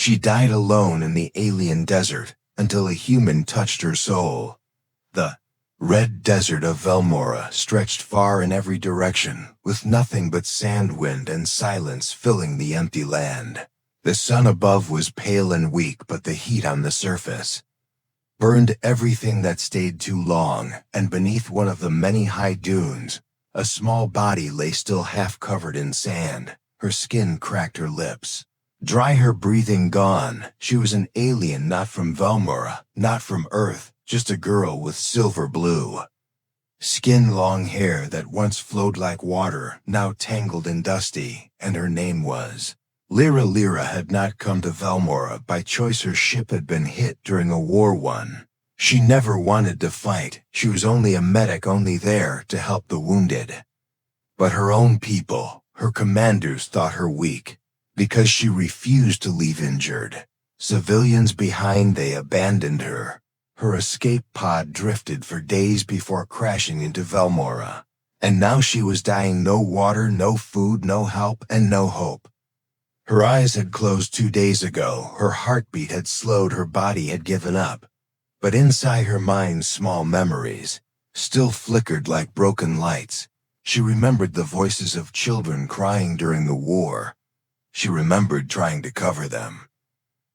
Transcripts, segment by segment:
She died alone in the alien desert until a human touched her soul. The red desert of Velmora stretched far in every direction, with nothing but sand, wind, and silence filling the empty land. The sun above was pale and weak, but the heat on the surface burned everything that stayed too long, and beneath one of the many high dunes, a small body lay still, half covered in sand. Her skin cracked her lips. Dry, her breathing gone. She was an alien, not from Velmora, not from Earth, just a girl with silver blue skin, long hair that once flowed like water, now tangled and dusty, and her name was Lyra. Lyra had not come to Velmora by choice. Her ship had been hit during a war. She never wanted to fight. She was only a medic, only there to help the wounded. But her own people, her commanders, thought her weak because she refused to leave injured civilians behind. They abandoned her. Her escape pod drifted for days before crashing into Velmora. And now she was dying. No water, no food, no help, and no hope. Her eyes had closed 2 days ago. Her heartbeat had slowed. Her body had given up. But inside her mind, small memories still flickered like broken lights. She remembered the voices of children crying during the war. She remembered trying to cover them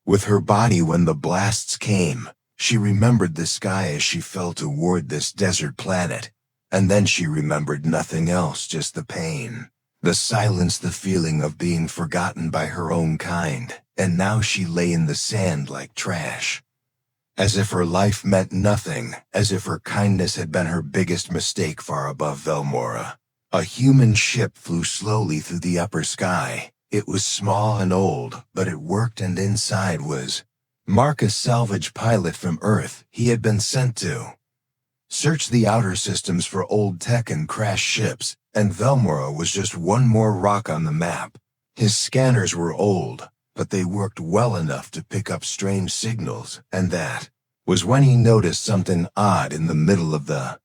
with her body when the blasts came. She remembered the sky as she fell toward this desert planet. And then she remembered nothing else, just the pain, the silence, the feeling of being forgotten by her own kind. And now she lay in the sand like trash, as if her life meant nothing, as if her kindness had been her biggest mistake. Far above Velmora, a human ship flew slowly through the upper sky. It was small and old, but it worked, and inside was Mark, a salvage pilot from Earth. He had been sent to search the outer systems for old tech and crashed ships, and Velmora was just one more rock on the map. His scanners were old, but they worked well enough to pick up strange signals, and that was when he noticed something odd in the middle of the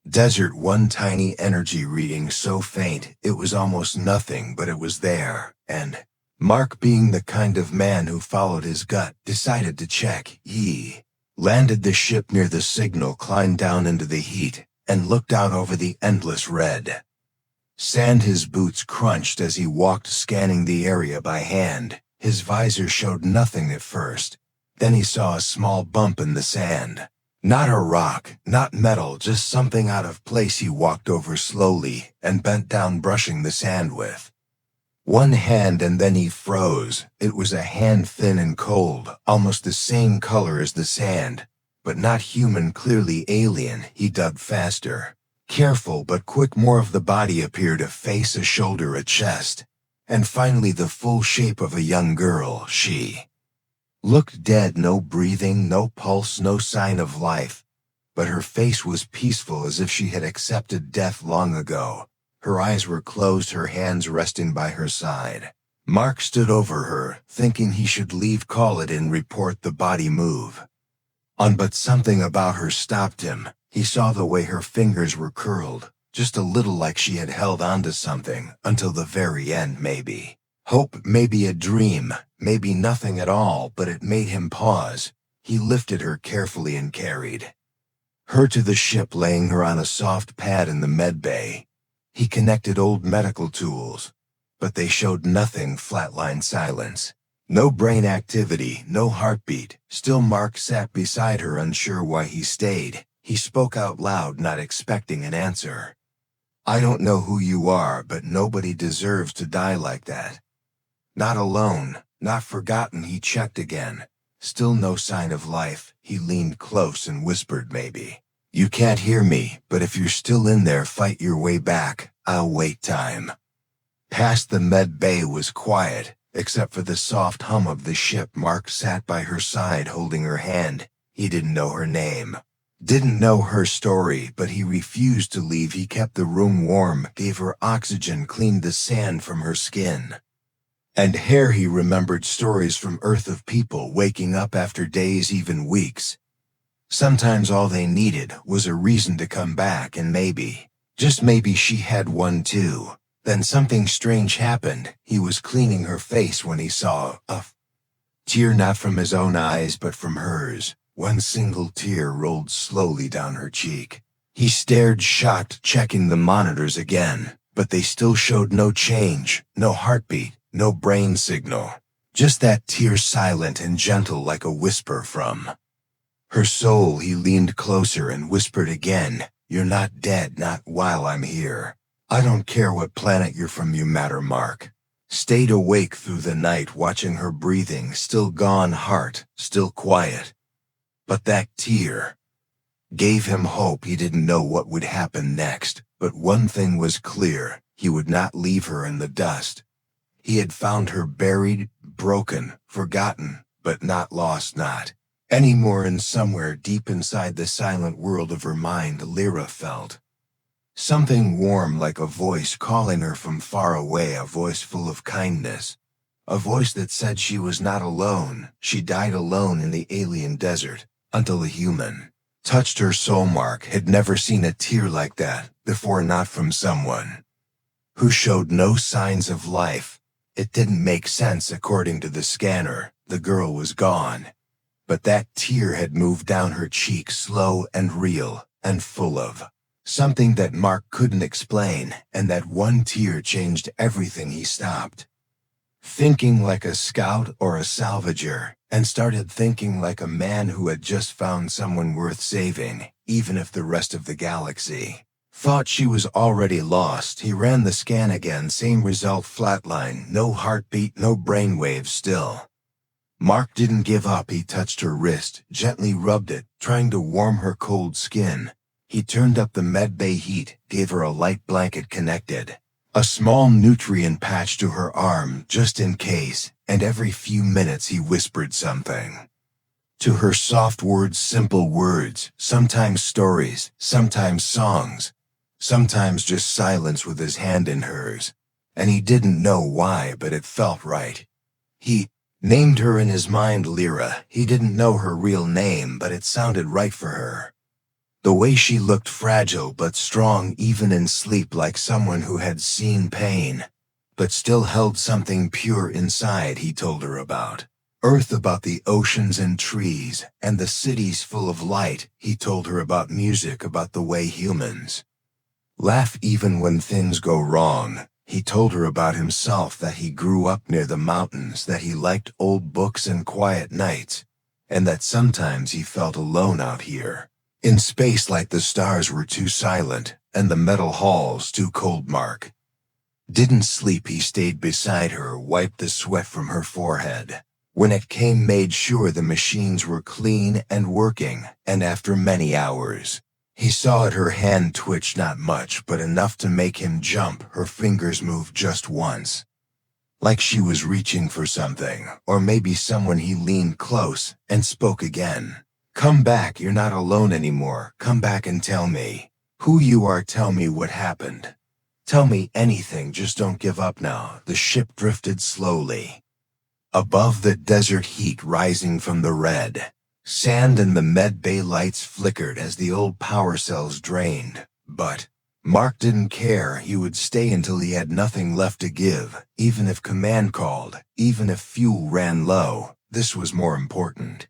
desert. One tiny energy reading, so faint it was almost nothing, but it was there, and Mark, being the kind of man who followed his gut, decided to check. He landed the ship near the signal, climbed down into the heat, and looked out over the endless red sand. His boots crunched as he walked, scanning the area by hand. His visor showed nothing at first. Then he saw a small bump in the sand. Not a rock, not metal, just something out of place. He walked over slowly and bent down, brushing the sand with one hand, and then he froze. It was a hand, thin and cold, almost the same color as the sand, but not human, clearly alien. He dug faster, careful but quick. More of the body appeared, a face, a shoulder, a chest, and finally the full shape of a young girl. She looked dead, no breathing, no pulse, no sign of life, but her face was peaceful, as if she had accepted death long ago. Her eyes were closed, her hands resting by her side. Mark stood over her, thinking he should leave, call it in, report the body move on, but something about her stopped him. He saw the way her fingers were curled, just a little, like she had held onto something until the very end. Maybe hope, maybe a dream, maybe nothing at all, but it made him pause. He lifted her carefully and carried her to the ship, laying her on a soft pad in the med bay. He connected old medical tools, but they showed nothing. Flatline silence. No brain activity, no heartbeat. Still Mark sat beside her, unsure why he stayed. He spoke out loud, not expecting an answer. "I don't know who you are, but nobody deserves to die like that. Not alone, not forgotten." He checked again. Still no sign of life. He leaned close and whispered, "Maybe you can't hear me, but if you're still in there, fight your way back. I'll wait." Time past the med bay was quiet, except for the soft hum of the ship. Mark sat by her side, holding her hand. He didn't know her name, didn't know her story, but he refused to leave. He kept the room warm, gave her oxygen, cleaned the sand from her skin and hair. He remembered stories from Earth of people waking up after days, even weeks. Sometimes all they needed was a reason to come back, and maybe, just maybe, she had one too. Then something strange happened. He was cleaning her face when he saw a Tear not from his own eyes but from hers. One single tear rolled slowly down her cheek. He stared shocked, checking the monitors again, but they still showed no change, no heartbeat, no brain signal. Just that tear, silent and gentle like a whisper from her soul. He leaned closer and whispered again, "You're not dead, not while I'm here. I don't care what planet you're from, you matter." Mark stayed awake through the night, watching her breathing, still gone, heart still quiet. But that tear gave him hope. He didn't know what would happen next, but one thing was clear: he would not leave her in the dust. He had found her buried, broken, forgotten, but not lost, not anymore. And somewhere deep inside the silent world of her mind, Lyra felt something warm, like a voice calling her from far away, a voice full of kindness, a voice that said she was not alone. She died alone in the alien desert until a human touched her soul. Mark had never seen a tear like that before, not from someone who showed no signs of life. It didn't make sense. According to the scanner, the girl was gone. But that tear had moved down her cheek, slow and real, and full of something that Mark couldn't explain, and that one tear changed everything. He stopped thinking like a scout or a salvager, and started thinking like a man who had just found someone worth saving, even if the rest of the galaxy thought she was already lost. He ran the scan again, same result, flatline, no heartbeat, no brainwaves. Still, Mark didn't give up. He touched her wrist, gently rubbed it, trying to warm her cold skin. He turned up the medbay heat, gave her a light blanket, connected a small nutrient patch to her arm just in case, and every few minutes he whispered something to her, soft words, simple words, sometimes stories, sometimes songs, sometimes just silence with his hand in hers. And he didn't know why, but it felt right. He named her in his mind Lyra. He didn't know her real name, but it sounded right for her. The way she looked, fragile but strong even in sleep, like someone who had seen pain, but still held something pure inside. He told her about Earth, about the oceans and trees, and the cities full of light. He told her about music, about the way humans laugh even when things go wrong. He told her about himself, that he grew up near the mountains, that he liked old books and quiet nights, and that sometimes he felt alone out here in space, like the stars were too silent and the metal halls too cold. Mark didn't sleep. He stayed beside her, wiped the sweat from her forehead. When it came, made sure the machines were clean and working, and after many hours, he saw it. Her hand twitched, not much, but enough to make him jump. Her fingers moved just once, like she was reaching for something, or maybe someone. He leaned close and spoke again. "Come back, you're not alone anymore. Come back and tell me who you are. Tell me what happened. Tell me anything, just don't give up now." The ship drifted slowly above the desert, heat rising from the red sand, and the medbay lights flickered as the old power cells drained. But Mark didn't care. He would stay until he had nothing left to give, even if command called, even if fuel ran low. This was more important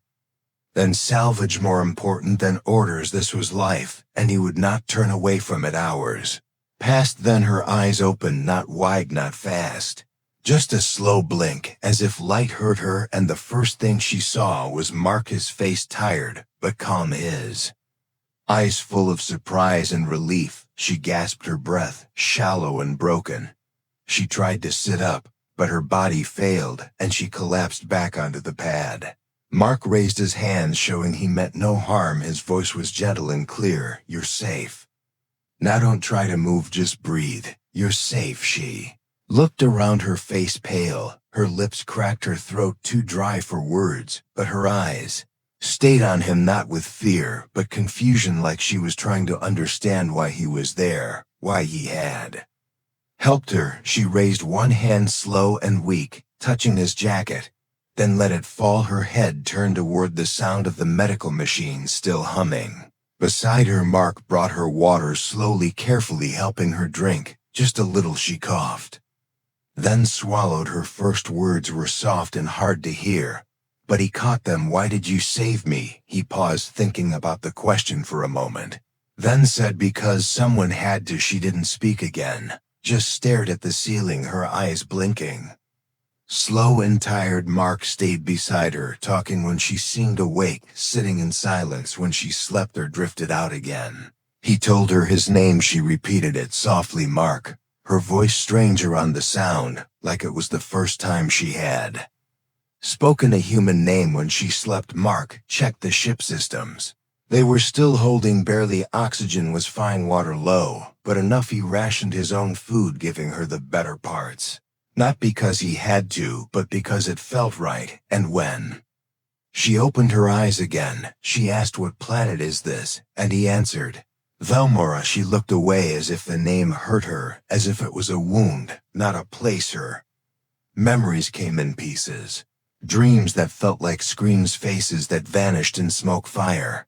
than salvage, more important than orders. This was life, and he would not turn away from it. Hours passed, then her eyes opened, not wide, not fast. Just a slow blink, as if light hurt her, and the first thing she saw was Mark, his face tired but calm, his eyes full of surprise and relief. She gasped, her breath shallow and broken. She tried to sit up, but her body failed, and she collapsed back onto the pad. Mark raised his hands, showing he meant no harm. His voice was gentle and clear. "You're safe. Now don't try to move, just breathe. You're safe." She looked around, her face pale, her lips cracked, her throat too dry for words, but her eyes stayed on him, not with fear, but confusion, like she was trying to understand why he was there, why he had helped her. She raised one hand, slow and weak, touching his jacket, then let it fall. Her head turned toward the sound of the medical machine still humming beside her. Mark brought her water, slowly, carefully, helping her drink just a little. She coughed, then swallowed. Her first words were soft and hard to hear. But he caught them. Why did you save me? He paused, thinking about the question for a moment. Then said, because someone had to. She didn't speak again, just stared at the ceiling, her eyes blinking. Slow and tired, Mark stayed beside her, talking when she seemed awake, sitting in silence when she slept or drifted out again. He told her his name. She repeated it softly, Mark, her voice strange around the sound, like it was the first time she had spoken a human name when she slept. Mark checked the ship systems. They were still holding barely. Oxygen was fine, water low, but enough. He rationed his own food, giving her the better parts. Not because he had to, but because it felt right. And when she opened her eyes again, she asked, what planet is this? And he answered, Velmora. She looked away as if the name hurt her, as if it was a wound, not a place. Her memories came in pieces. Dreams that felt like screams, faces that vanished in smoke, fire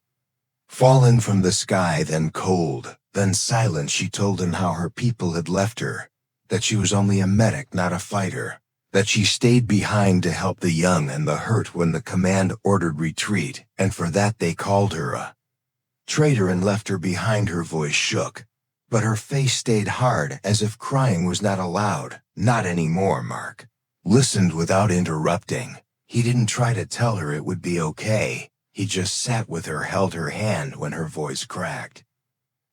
fallen from the sky, then cold, then silent. She told him how her people had left her, that she was only a medic, not a fighter, that she stayed behind to help the young and the hurt when the command ordered retreat, and for that they called her a traitor and left her behind. Her voice shook, but her face stayed hard, as if crying was not allowed. Not anymore. Mark listened without interrupting. He didn't try to tell her it would be okay. He just sat with her, held her hand when her voice cracked,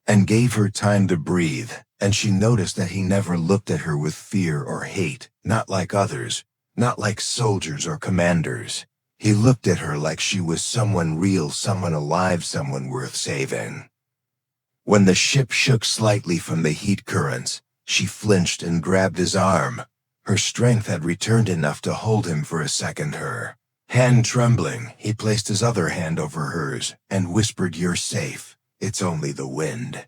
and gave her time to breathe. And she noticed that he never looked at her with fear or hate, not like others, not like soldiers or commanders. He looked at her like she was someone real, someone alive, someone worth saving. When the ship shook slightly from the heat currents, she flinched and grabbed his arm. Her strength had returned enough to hold him for a second. Her hand trembling, he placed his other hand over hers and whispered, you're safe. It's only the wind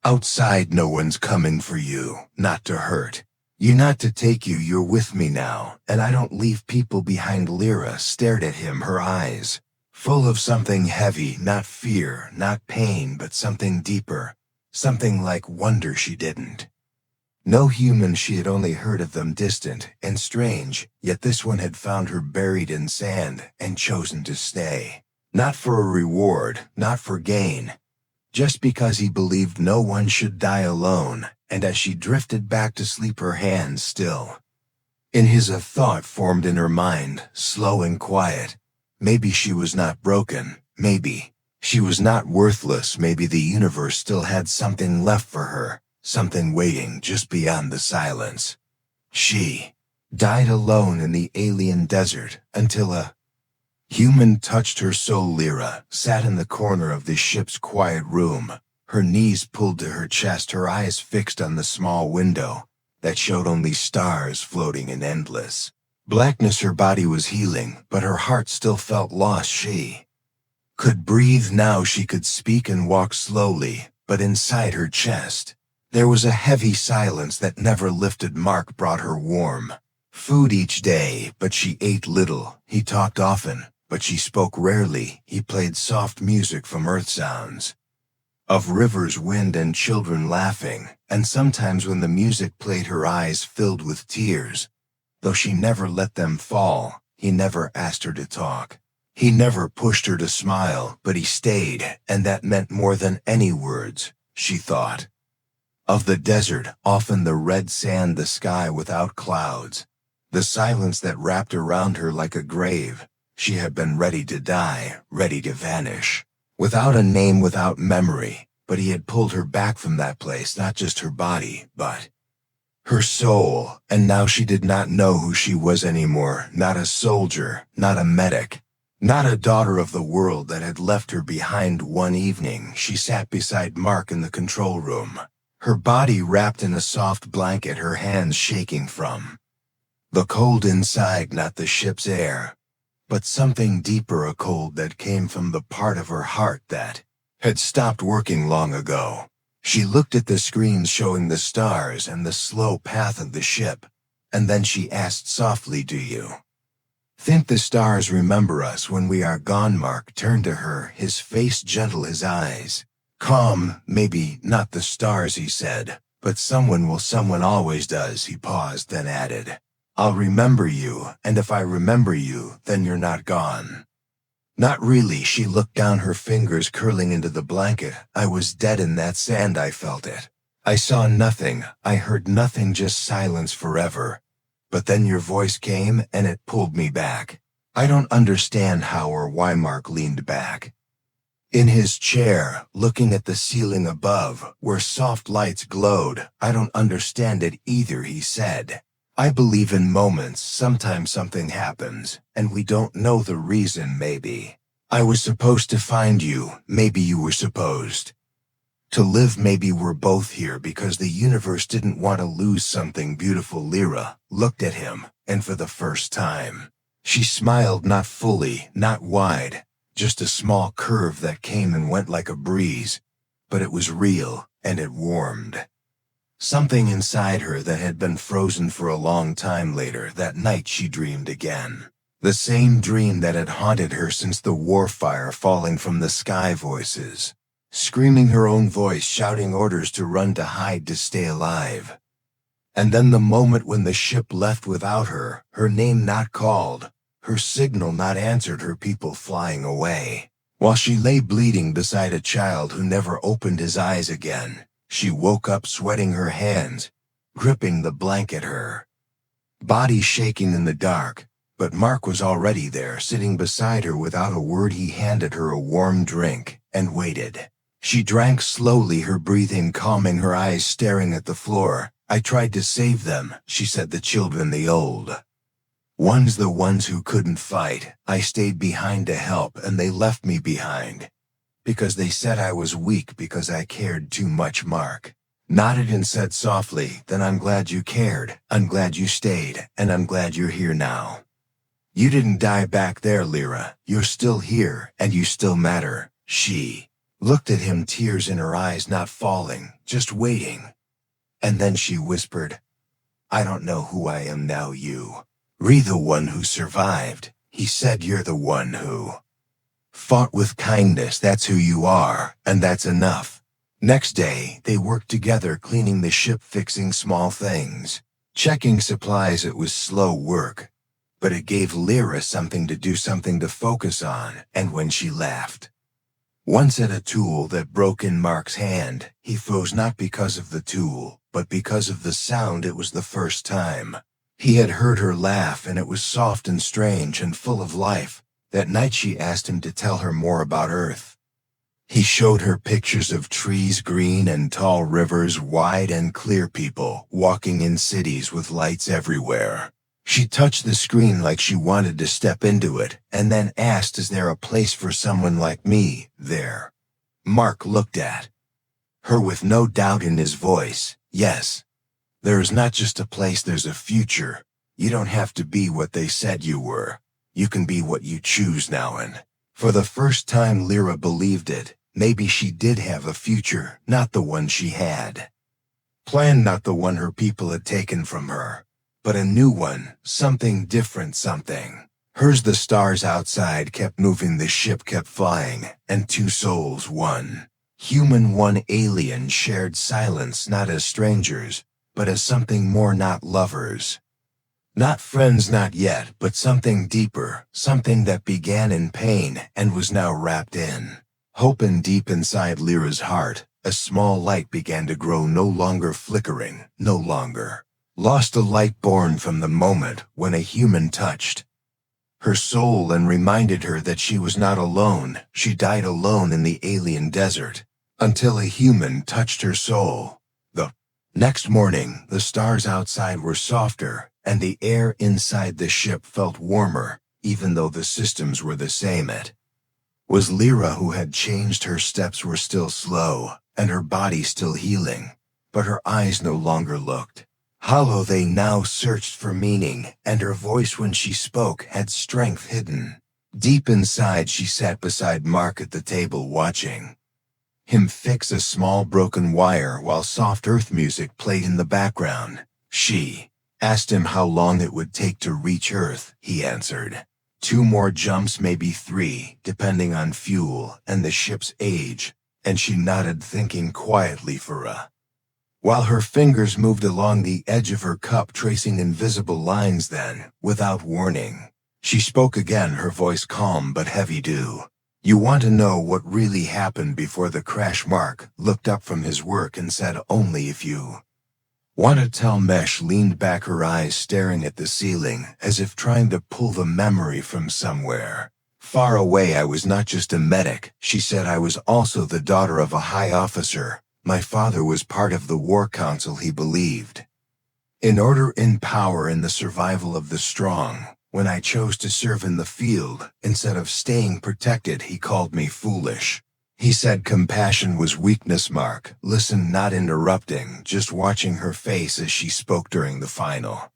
outside. No one's coming for you, not to hurt you, not to take you. You're with me now, and I don't leave people behind. Lyra stared at him, her eyes full of something heavy, not fear, not pain, but something deeper, something like wonder. She didn't know human. She had only heard of them, distant and strange, yet this one had found her buried in sand and chosen to stay. Not for a reward, not for gain, just because he believed no one should die alone. And as she drifted back to sleep, her hands still in his, a thought formed in her mind, slow and quiet. Maybe she was not broken. Maybe she was not worthless. Maybe the universe still had something left for her, something waiting just beyond the silence. She died alone in the alien desert until a human touched her soul. Lyra sat in the corner of the ship's quiet room, her knees pulled to her chest, her eyes fixed on the small window that showed only stars floating in endless blackness. Her body was healing, but her heart still felt lost. She could breathe now. She could speak and walk slowly, but inside her chest there was a heavy silence that never lifted. Mark brought her warm food each day, but she ate little. He talked often, but she spoke rarely. He played soft music from earth sounds, of rivers, wind, and children laughing, and sometimes when the music played, her eyes filled with tears, though she never let them fall. He never asked her to talk. He never pushed her to smile, but he stayed, and that meant more than any words. She thought of the desert, often the red sand, the sky without clouds, the silence that wrapped around her like a grave. She had been ready to die, ready to vanish, without a name, without memory. But he had pulled her back from that place, not just her body, but her soul. And now she did not know who she was anymore. Not a soldier, not a medic, not a daughter of the world that had left her behind. One evening, she sat beside Mark in the control room, her body wrapped in a soft blanket, her hands shaking from the cold inside, not the ship's air, but something deeper, a cold that came from the part of her heart that had stopped working long ago. She looked at the screens showing the stars and the slow path of the ship, and then she asked softly, do you think the stars remember us when we are gone? Mark turned to her, his face gentle, his eyes calm. Maybe not the stars, he said, but someone will. Someone always does. He paused, then added, I'll remember you, and if I remember you, then you're not gone. Not really, she looked down, her fingers curling into the blanket. I was dead in that sand, I felt it. I saw nothing, I heard nothing, just silence forever. But then your voice came, and it pulled me back. I don't understand how or why. Mark leaned back in his chair, looking at the ceiling above, where soft lights glowed. I don't understand it either, he said. I believe in moments. Sometimes something happens, and we don't know the reason. Maybe I was supposed to find you. Maybe you were supposed to live. Maybe we're both here because the universe didn't want to lose something beautiful. Lyra looked at him, and for the first time, she smiled, not fully, not wide, just a small curve that came and went like a breeze. But it was real, and it warmed something inside her that had been frozen for a long time. Later that night she dreamed again. The same dream that had haunted her since the war, fire falling from the sky, voices screaming, her own voice shouting orders to run, to hide, to stay alive. And then the moment when the ship left without her, her name not called, her signal not answered, her people flying away. While she lay bleeding beside a child who never opened his eyes again, she woke up sweating, her hands gripping the blanket, her body shaking in the dark. But Mark was already there, sitting beside her. Without a word, he handed her a warm drink and waited. She drank slowly, her breathing calming, her eyes staring at the floor. I tried to save them, she said, the children, the old ones, the ones who couldn't fight. I stayed behind to help, and they left me behind because they said I was weak, because I cared too much. Mark nodded and said softly, then I'm glad you cared, I'm glad you stayed, and I'm glad you're here now. You didn't die back there, Lyra. You're still here, and you still matter. She looked at him, tears in her eyes, not falling, just waiting. And then she whispered, I don't know who I am now. You re the one who survived. He said, you're the one who fought with kindness. That's who you are, and that's enough. Next day, they worked together, cleaning the ship, fixing small things, checking supplies. It was slow work, but it gave Lyra something to do, something to focus on. And when she laughed once at a tool that broke in Mark's hand, he froze, not because of the tool, but because of the sound. It was the first time he had heard her laugh, and it was soft and strange and full of life. That night she asked him to tell her more about Earth. He showed her pictures of trees, green and tall, rivers wide and clear, people walking in cities with lights everywhere. She touched the screen like she wanted to step into it, and then asked, is there a place for someone like me there? Mark looked at her with no doubt in his voice. Yes. There is not just a place, there's a future. You don't have to be what they said you were. You can be what you choose now. And for the first time, Lyra believed it. Maybe she did have a future, not the one she had planned, not the one her people had taken from her, but a new one, something different, something hers. The stars outside kept moving, the ship kept flying, and two souls, one human, one alien, shared silence, not as strangers, but as something more, not lovers, not friends, not yet, but something deeper, something that began in pain and was now wrapped in hope. And deep inside Lyra's heart, a small light began to grow, no longer flickering, no longer lost, a light born from the moment when a human touched her soul and reminded her that she was not alone. She died alone in the alien desert until a human touched her soul. The next morning, the stars outside were softer, and the air inside the ship felt warmer, even though the systems were the same. It was Lyra who had changed. Her steps were still slow, and her body still healing, but her eyes no longer looked hollow. They now searched for meaning, and her voice, when she spoke, had strength hidden deep inside. She sat beside Mark at the table, watching him fix a small broken wire while soft earth music played in the background. She asked him how long it would take to reach Earth. He answered, 2 more jumps, maybe 3, depending on fuel and the ship's age. And she nodded, thinking quietly for a while her fingers moved along the edge of her cup, tracing invisible lines. Then, without warning, she spoke again, her voice calm but heavy. "Do you want to know what really happened before the crash?" Mark looked up from his work and said, "Only if you want to tell." Mesh leaned back, her eyes staring at the ceiling, as if trying to pull the memory from somewhere far away. "I was not just a medic," she said. "I was also the daughter of a high officer. My father was part of the War Council. He believed in order, in power, in the survival of the strong. When I chose to serve in the field, instead of staying protected, he called me foolish. He said compassion was weakness." Mark listened, not interrupting, just watching her face as she spoke. "During the final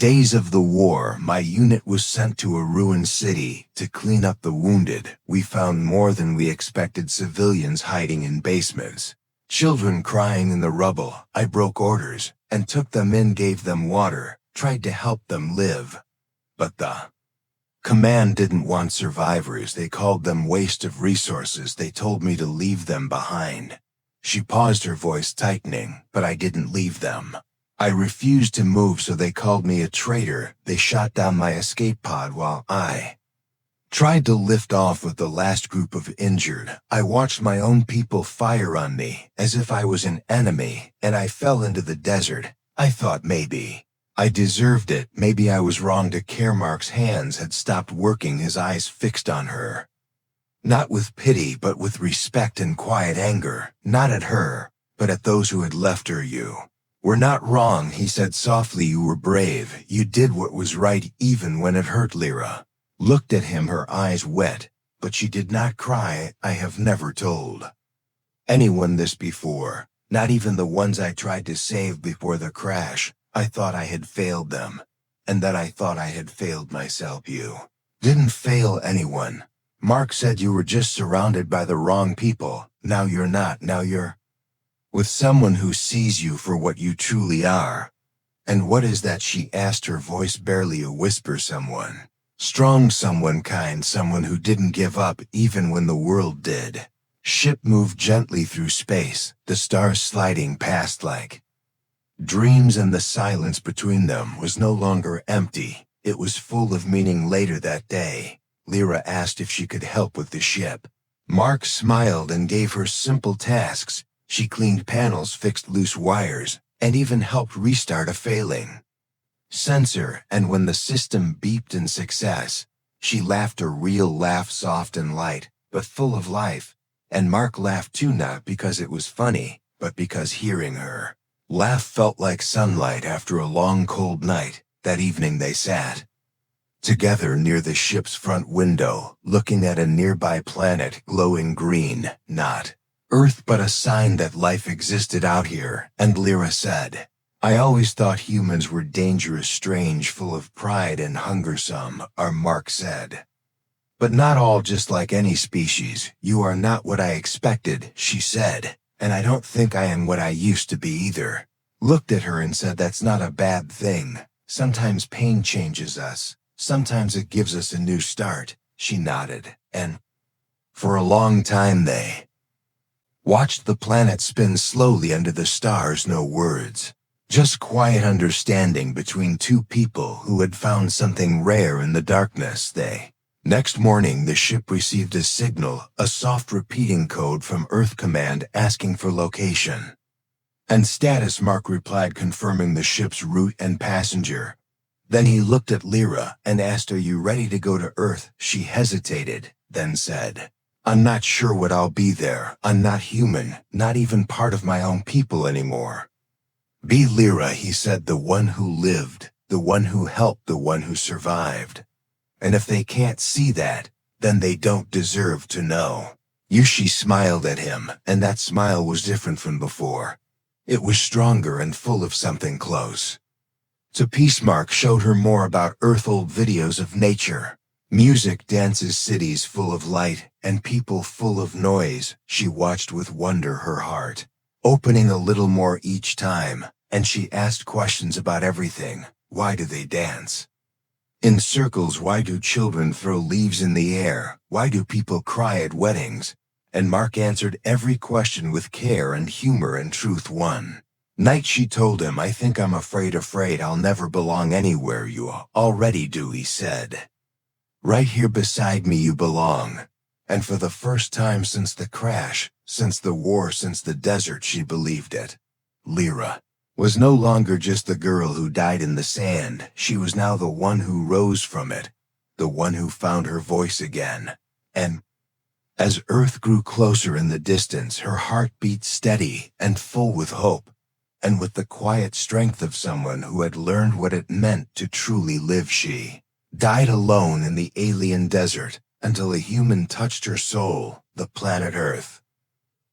days of the war, my unit was sent to a ruined city to clean up the wounded. We found more than we expected: civilians hiding in basements, children crying in the rubble. I broke orders and took them in, gave them water, tried to help them live. But the command didn't want survivors. They called them waste of resources. They told me to leave them behind." She paused, her voice tightening. "But I didn't leave them. I refused to move, so they called me a traitor. They shot down my escape pod while I tried to lift off with the last group of injured. I watched my own people fire on me, as if I was an enemy, and I fell into the desert. I thought maybe I deserved it. Maybe I was wrong to care." Mark's hands had stopped working, his eyes fixed on her. Not with pity, but with respect and quiet anger. Not at her, but at those who had left her. "You were not wrong," he said softly. "You were brave. You did what was right, even when it hurt." Lyra looked at him, her eyes wet, but she did not cry. "I have never told anyone this before, not even the ones I tried to save before the crash. I thought I had failed them, and that I thought I had failed myself." "You didn't fail anyone," Mark said. "You were just surrounded by the wrong people. Now you're not. Now you're with someone who sees you for what you truly are." "And what is that?" she asked, her voice barely a whisper. "Someone strong, someone kind, someone who didn't give up even when the world did." Ship moved gently through space, the stars sliding past like dreams, and the silence between them was no longer empty. It was full of meaning. Later that day, Lyra asked if she could help with the ship. Mark smiled and gave her simple tasks. She cleaned panels, fixed loose wires, and even helped restart a failing sensor. And when the system beeped in success, she laughed, a real laugh, soft and light, but full of life. And Mark laughed too, not because it was funny, but because hearing her laugh felt like sunlight after a long cold night. That evening they sat together near the ship's front window, looking at a nearby planet glowing green. Not Earth, but a sign that life existed out here. And Lyra said, "I always thought humans were dangerous, strange, full of pride and hunger." "Some are," Mark said, "but not all. Just like any species. You are not what I expected," she said. "And I don't think I am what I used to be either." Looked at her and said, "That's not a bad thing. Sometimes pain changes us. Sometimes it gives us a new start." She nodded, and for a long time they watched the planet spin slowly under the stars. No words, just quiet understanding between two people who had found something rare in the darkness. Next morning, the ship received a signal, a soft repeating code from Earth Command asking for location and status. Mark replied, confirming the ship's route and passenger. Then he looked at Lyra and asked, "Are you ready to go to Earth?" She hesitated, then said, "I'm not sure what I'll be there. I'm not human, not even part of my own people anymore." "Be Lyra," he said, "the one who lived, the one who helped, the one who survived. And if they can't see that, then they don't deserve to know." She smiled at him, and that smile was different from before. It was stronger and full of something close to peace. Mark showed her more about Earth, old videos of nature, music, dances, cities full of light, and people full of noise. She watched with wonder, her heart opening a little more each time, and she asked questions about everything. Why do they dance in circles? Why do children throw leaves in the air? Why do people cry at weddings? And Mark answered every question with care and humor and truth. One Night, she told him. I think I'm afraid I'll never belong anywhere. You already do, he said. Right here beside me you belong. And for the first time since the crash, since the war, since the desert, she believed it. Lyra was no longer just the girl who died in the sand. She was now the one who rose from it, the one who found her voice again. And as Earth grew closer in the distance, her heart beat steady and full with hope, and with the quiet strength of someone who had learned what it meant to truly live. She died alone in the alien desert until a human touched her soul. The planet Earth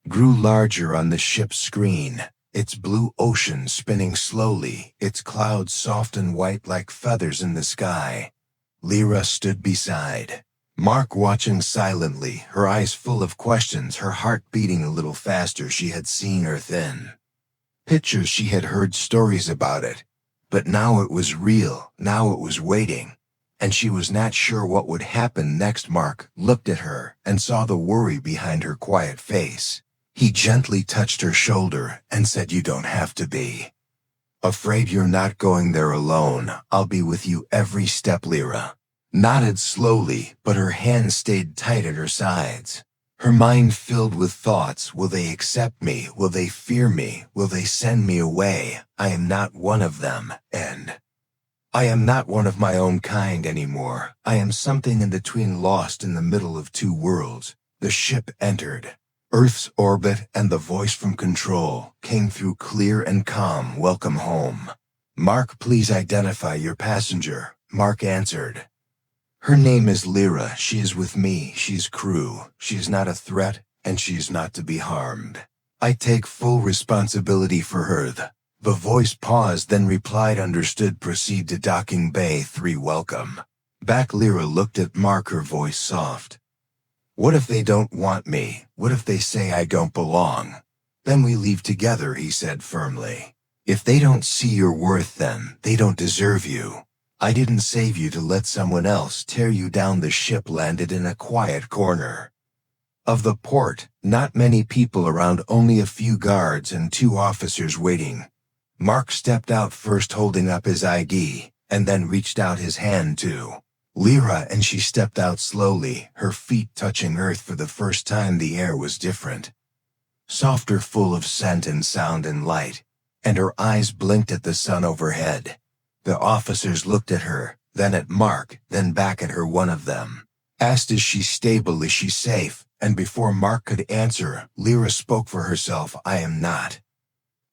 grew larger on the ship's screen, its blue ocean spinning slowly, its clouds soft and white like feathers in the sky. Lyra stood beside Mark, watching silently, her eyes full of questions, her heart beating a little faster. She had seen Earth in pictures, she had heard stories about it, but now it was real, now it was waiting, and she was not sure what would happen next. Mark looked at her and saw the worry behind her quiet face. He gently touched her shoulder and said, "You don't have to be afraid. You're not going there alone. I'll be with you every step." Lyra nodded slowly, but her hands stayed tight at her sides. Her mind filled with thoughts. Will they accept me? Will they fear me? Will they send me away? I am not one of them, and I am not one of my own kind anymore. I am something in between, lost in the middle of two worlds. The ship entered Earth's orbit, and the voice from control came through clear and calm. "Welcome home. Mark, please identify your passenger." Mark answered. "Her name is Lyra. She is with me. She's crew. She is not a threat, and she is not to be harmed. I take full responsibility for her." The voice paused, then replied, "Understood. Proceed to docking bay 3. Welcome back." Lyra looked at Mark, her voice soft. "What if they don't want me? What if they say I don't belong? Then we leave together," he said firmly. "If they don't see your worth, then they don't deserve you. I didn't save you to let someone else tear you down." The ship landed in a quiet corner of the port. Not many people around, only a few guards and 2 officers waiting. Mark stepped out first, holding up his ID, and then reached out his hand to Lyra, and she stepped out slowly, her feet touching earth for the first time. The air was different, softer, full of scent and sound and light, and her eyes blinked at the sun overhead. The officers looked at her, then at Mark, then back at her. One of them asked, "Is she stable? Is she safe?" And before Mark could answer, Lyra spoke for herself. "I am not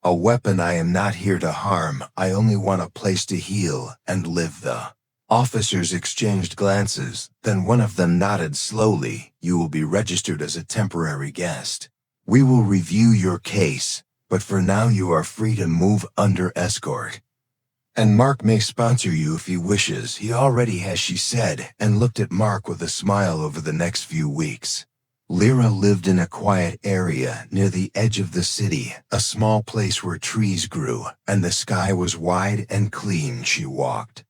a weapon. I am not here to harm. I only want a place to heal and live." The officers exchanged glances, then one of them nodded slowly. "You will be registered as a temporary guest. We will review your case, but for now you are free to move under escort. And Mark may sponsor you if he wishes. He already has," she said, and looked at Mark with a smile. Over the next few weeks, Lyra lived in a quiet area near the edge of the city, a small place where trees grew, and the sky was wide and clean. She walked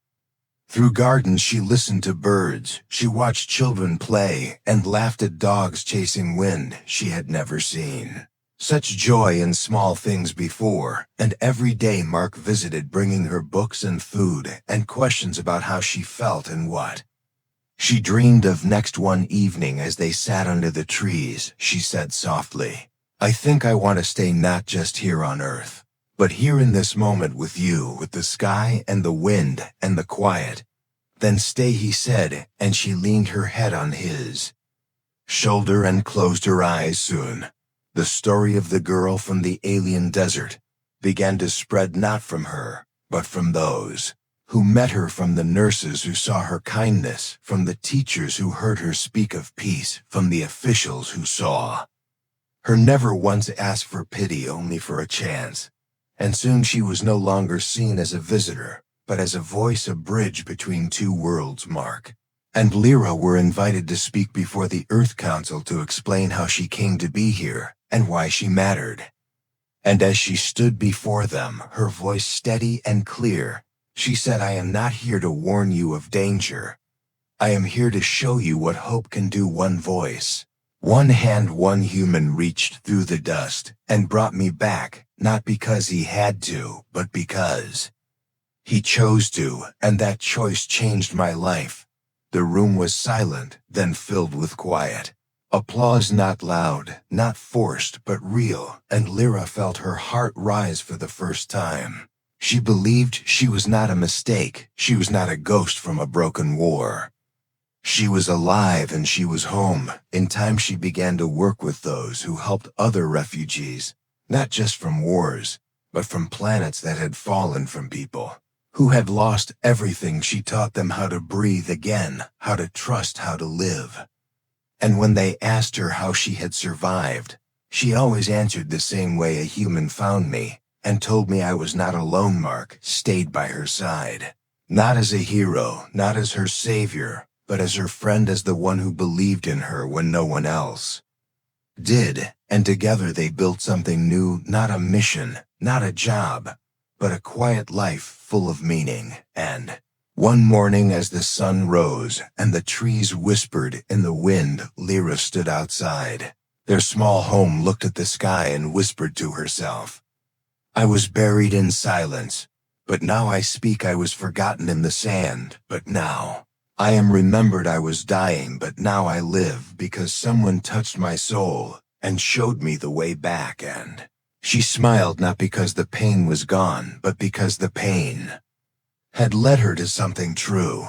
through gardens, she listened to birds, she watched children play, and laughed at dogs chasing wind. She had never seen such joy in small things before, and every day Mark visited, bringing her books and food and questions about how she felt and what she dreamed of next. One evening, as they sat under the trees, she said softly, "I think I want to stay, not just here on Earth, but here in this moment with you, with the sky and the wind and the quiet." "Then stay," he said, and she leaned her head on his shoulder and closed her eyes. Soon, the story of the girl from the alien desert began to spread, not from her, but from those who met her, from the nurses who saw her kindness, from the teachers who heard her speak of peace, from the officials who saw her never once ask for pity, only for a chance. And soon she was no longer seen as a visitor, but as a voice, a bridge between two worlds. Mark and Lyra were invited to speak before the Earth Council to explain how she came to be here and why she mattered. And as she stood before them, her voice steady and clear, she said, "I am not here to warn you of danger. I am here to show you what hope can do." One voice, one hand, one human reached through the dust and brought me back. not because he had to, but because he chose to, and that choice changed my life. The room was silent, then filled with quiet. Applause not loud, not forced, but real, and Lyra felt her heart rise for the first time. She believed she was not a mistake, she was not a ghost from a broken war. She was alive and she was home. In time she began to work with those who helped other refugees, not just from wars, but from planets that had fallen from people who had lost everything. She taught them how to breathe again, how to trust, how to live. And when they asked her how she had survived, she always answered the same way: a human found me and told me I was not alone. Mark stayed by her side, not as a hero, not as her savior, but as her friend, as the one who believed in her when no one else did. And together they built something new, not a mission, not a job, but a quiet life full of meaning. And one morning, as the sun rose and the trees whispered in the wind, Lyra stood outside their small home, looked at the sky, and whispered to herself, "I was buried in silence, but now I speak. I was forgotten in the sand, but now I am remembered. I was dying, but now I live, because someone touched my soul and showed me the way back." And she smiled, not because the pain was gone, but because the pain had led her to something true.